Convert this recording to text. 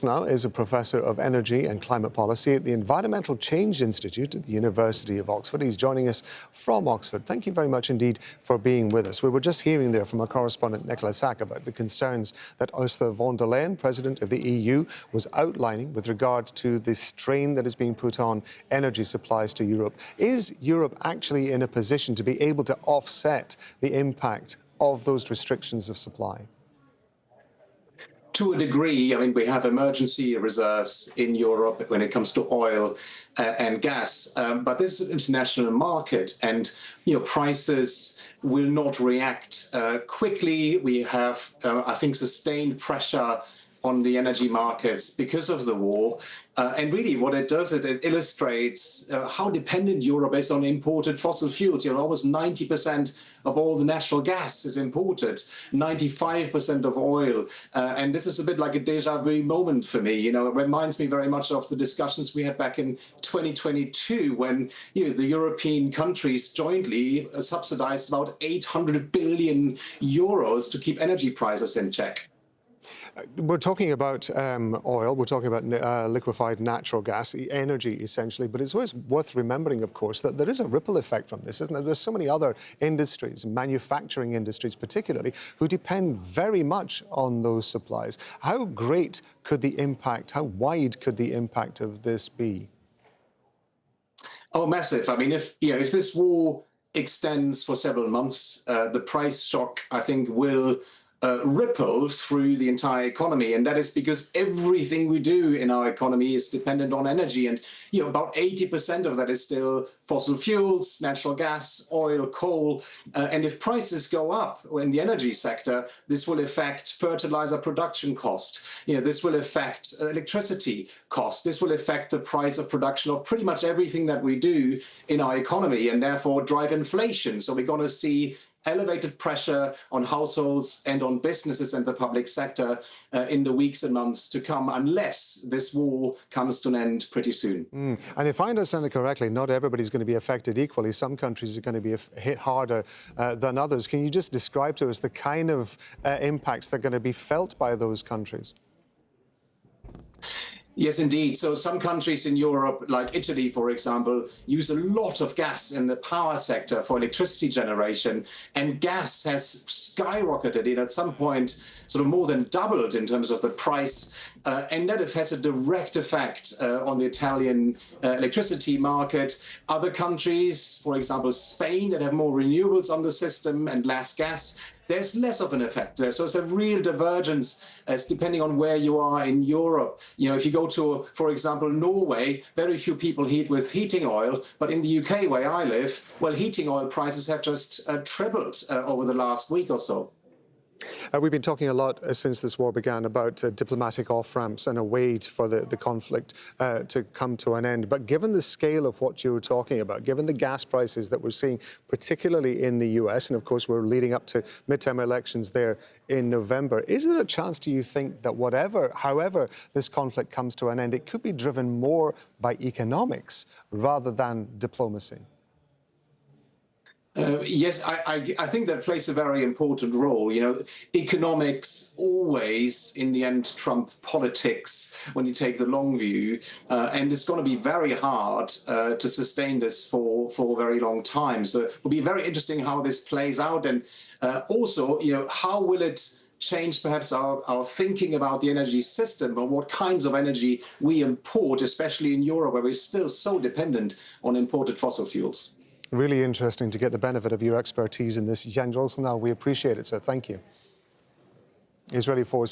Now is a professor of energy and climate policy at the Environmental Change Institute at the University of Oxford. He's joining us from Oxford. Thank you very much indeed for being with us. We were just hearing there from our correspondent Nicola Sack about the concerns that Ursula von der Leyen, President of the EU, was outlining with regard to the strain that is being put on energy supplies to Europe. Is Europe actually in a position to be able to offset the impact of those restrictions of supply? To a degree, I mean, we have emergency reserves in Europe when it comes to oil and gas, but this is an international market, and prices will not react quickly. We have, I think, sustained pressure on the energy markets because of the war. And really what it does, it illustrates how dependent Europe is on imported fossil fuels. Almost 90% of all the natural gas is imported, 95% of oil. And this is a bit like a deja vu moment for me. It reminds me very much of the discussions we had back in 2022 when the European countries jointly subsidized about 800 billion euros to keep energy prices in check. We're talking about oil, we're talking about liquefied natural gas, energy essentially, but it's always worth remembering, of course, that there is a ripple effect from this, isn't there? There's so many other industries, manufacturing industries particularly, who depend very much on those supplies. How great could the impact, how wide could the impact of this be? Oh, massive. I mean, if this war extends for several months, the price shock, I think, will ripple through the entire economy, and that is because everything we do in our economy is dependent on energy, and about 80% of that is still fossil fuels, natural gas, oil, coal, and if prices go up in the energy sector, this will affect fertilizer production cost. This will affect electricity cost. This will affect the price of production of pretty much everything that we do in our economy, and therefore drive inflation. So we're going to see elevated pressure on households and on businesses and the public sector in the weeks and months to come, unless this war comes to an end pretty soon. And if I understand it correctly, not everybody's going to be affected equally. Some countries are going to be hit harder than others. Can you just describe to us the kind of impacts that are going to be felt by those countries? Yes, indeed. So some countries in Europe, like Italy, for example, use a lot of gas in the power sector for electricity generation. And gas has skyrocketed. It at some point sort of more than doubled in terms of the price. And that has a direct effect on the Italian electricity market. Other countries, for example, Spain, that have more renewables on the system and less gas, there's less of an effect there. So it's a real divergence as depending on where you are in Europe. If you go to, for example, Norway, very few people heat with heating oil. But in the UK, where I live, well, heating oil prices have just tripled over the last week or so. We've been talking a lot since this war began about diplomatic off-ramps and a way for the conflict to come to an end. But given the scale of what you were talking about, given the gas prices that we're seeing, particularly in the US, and of course we're leading up to midterm elections there in November, is there a chance, do you think, that however this conflict comes to an end, it could be driven more by economics rather than diplomacy? Yes, I think that plays a very important role. Economics always, in the end, trump politics when you take the long view. And it's going to be very hard to sustain this for a very long time. So it will be very interesting how this plays out. And also, how will it change perhaps our thinking about the energy system, or what kinds of energy we import, especially in Europe, where we're still so dependent on imported fossil fuels. Really interesting to get the benefit of your expertise in this, Jan Rolsenau. We appreciate it, so thank you. Israeli forces